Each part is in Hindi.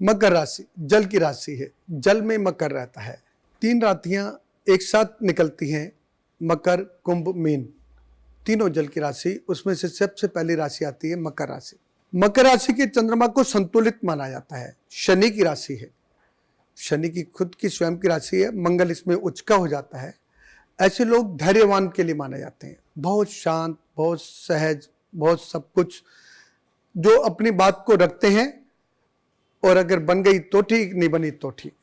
मकर राशि जल की राशि है, जल में मकर रहता है। 3 राशियां एक साथ निकलती हैं, मकर, कुंभ, मीन, तीनों जल की राशि। उसमें से सबसे पहली राशि आती है मकर राशि। मकर राशि के चंद्रमा को संतुलित माना जाता है, शनि की राशि है, शनि की खुद की स्वयं की राशि है, मंगल इसमें उच्च का हो जाता है। ऐसे लोग धैर्यवान के लिए माने जाते हैं, बहुत शांत, बहुत सहज, बहुत सब कुछ, जो अपनी बात को रखते हैं और अगर बन गई तो ठीक, नहीं बनी तो ठीक।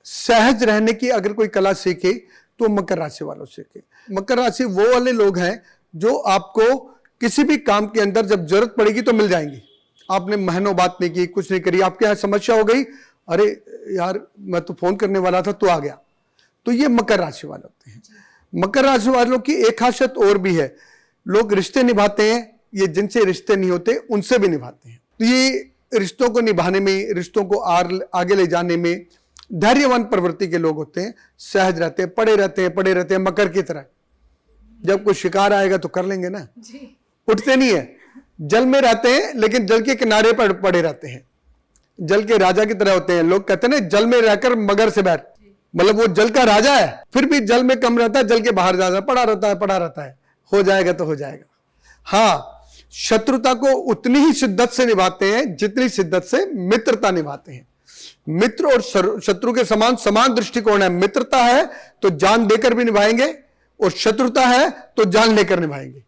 सहज रहने की अगर कोई कला सीखे तो मकर राशि वालों सीखे। मकर राशि वो वाले लोग हैं जो आपको किसी भी काम के अंदर जब जरूरत पड़ेगी तो मिल जाएंगी। आपने महीनों बात नहीं की, कुछ नहीं करी, आपके यहाँ समस्या हो गई, अरे यार मैं तो फोन करने वाला था तो आ गया। तो ये मकर राशि वाले होते हैं। मकर राशि वालों की एक खासियत और भी है, लोग रिश्ते निभाते हैं, ये जिनसे रिश्ते नहीं होते उनसे भी निभाते हैं। तो ये रिश्तों को निभाने में, रिश्तों को आगे ले जाने में धैर्यवान प्रवृत्ति के लोग होते हैं, सहज रहते हैं, पड़े रहते हैं मकर की तरह। जब कोई शिकार आएगा तो कर लेंगे ना जी। उठते नहीं है, जल में रहते हैं लेकिन जल के किनारे पर पड़े रहते हैं, जल के राजा की तरह होते हैं। लोग कहते हैं ना, जल में रहकर मगर से बैठ, मतलब वो जल का राजा है, फिर भी जल में कम रहता है, जल के बाहर ज्यादा पड़ा रहता है। हो जाएगा तो हो जाएगा। हाँ, शत्रुता को उतनी ही शिद्दत से निभाते हैं जितनी शिद्दत से मित्रता निभाते हैं। मित्र और शत्रु के समान दृष्टिकोण है। मित्रता है तो जान देकर भी निभाएंगे और शत्रुता है तो जान लेकर निभाएंगे।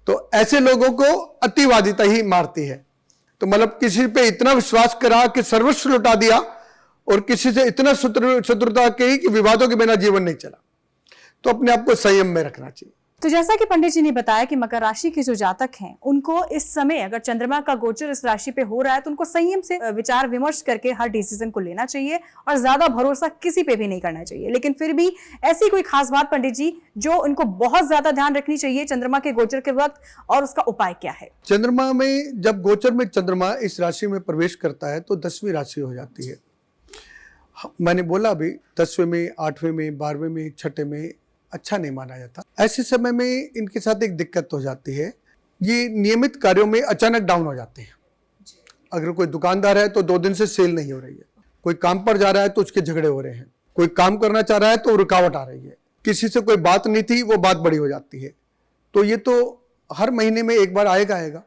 तो ऐसे लोगों को अतिवादिता ही मारती है। तो मतलब किसी पे इतना विश्वास करा कि सर्वस्व लुटा दिया और किसी से इतना शत्रुता की कि विवादों के बिना जीवन नहीं चला। तो अपने आप को संयम में रखना चाहिए। तो जैसा कि पंडित जी ने बताया कि मकर राशि के जो जातक हैं, उनको इस समय अगर चंद्रमा का गोचर इस राशि पे हो रहा है तो उनको संयम से विचार विमर्श करके हर डिसीजन को लेना चाहिए और ज्यादा भरोसा किसी पे भी नहीं करना चाहिए। लेकिन फिर भी ऐसी कोई खास बात पंडित जी जो उनको बहुत ज्यादा ध्यान रखनी चाहिए चंद्रमा के गोचर के वक्त, और उसका उपाय क्या है? चंद्रमा में जब गोचर में चंद्रमा इस राशि में प्रवेश करता है तो 10वीं राशि हो जाती है। मैंने बोला अभी 10वें में, 8वें में, 12वें में, 6ठे में अच्छा नहीं माना जाता। ऐसे समय में इनके साथ एक दिक्कत हो जाती है, ये नियमित कार्यों में अचानक डाउन हो जाते हैं। अगर कोई दुकानदार है तो 2 दिन से सेल नहीं हो रही है, कोई काम पर जा रहा है तो उसके झगड़े हो रहे हैं, कोई काम करना चाह रहा है तो रुकावट आ रही है, किसी से कोई बात नहीं थी वो बात बड़ी हो जाती है। तो ये तो हर महीने में एक बार आएगा।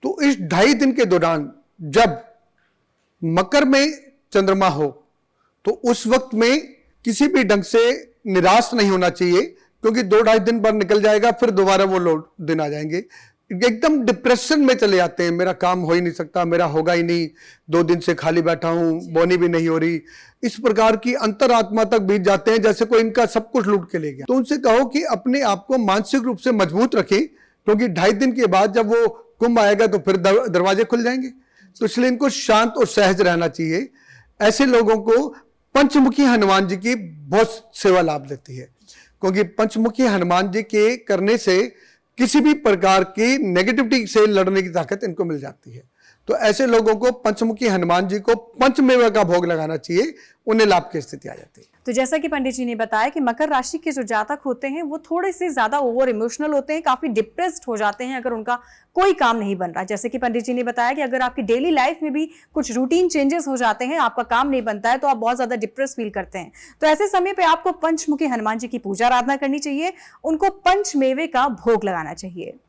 तो इस 2.5 दिन के दौरान जब मकर में चंद्रमा हो तो उस वक्त में किसी भी ढंग से निराश नहीं होना चाहिए, क्योंकि 2-2.5 दिन बाद निकल जाएगा, फिर दोबारा वो दिन आ जाएंगे। एकदम डिप्रेशन में चले जाते हैं, मेरा काम हो ही नहीं सकता, मेरा होगा ही नहीं, 2 दिन से खाली बैठा हूं, बोनी भी नहीं हो रही। इस प्रकार की अंतरात्मा तक बीत जाते हैं जैसे कोई इनका सब कुछ लूट के ले गया। तो उनसे कहो कि अपने आप को मानसिक रूप से मजबूत रखें, क्योंकि 2.5 दिन के बाद जब वो कुंभ आएगा तो फिर दरवाजे खुल जाएंगे। तो इसलिए इनको शांत और सहज रहना चाहिए। ऐसे लोगों को पंचमुखी हनुमान जी की बहुत सेवा लाभ देती है, क्योंकि पंचमुखी हनुमान जी के करने से किसी भी प्रकार की नेगेटिविटी से लड़ने की ताकत इनको मिल जाती है। तो ऐसे लोगों को पंचमुखी हनुमान जी को पंचमेवा का भोग लगाना चाहिए, उन्हें लाभ की स्थिति आ जाती है। तो जैसा कि पंडित जी ने बताया कि मकर राशि के जो जातक होते हैं वो थोड़े से ज्यादा ओवर इमोशनल होते हैं, काफी डिप्रेस्ड हो जाते हैं अगर उनका कोई काम नहीं बन रहा। जैसे कि पंडित जी ने बताया कि अगर आपकी डेली लाइफ में भी कुछ रूटीन चेंजेस हो जाते हैं, आपका काम नहीं बनता है, तो आप बहुत ज्यादा डिप्रेस फील करते हैं। तो ऐसे समय पे आपको पंचमुखी हनुमान जी की पूजा आराधना करनी चाहिए, उनको पंचमेवे का भोग लगाना चाहिए।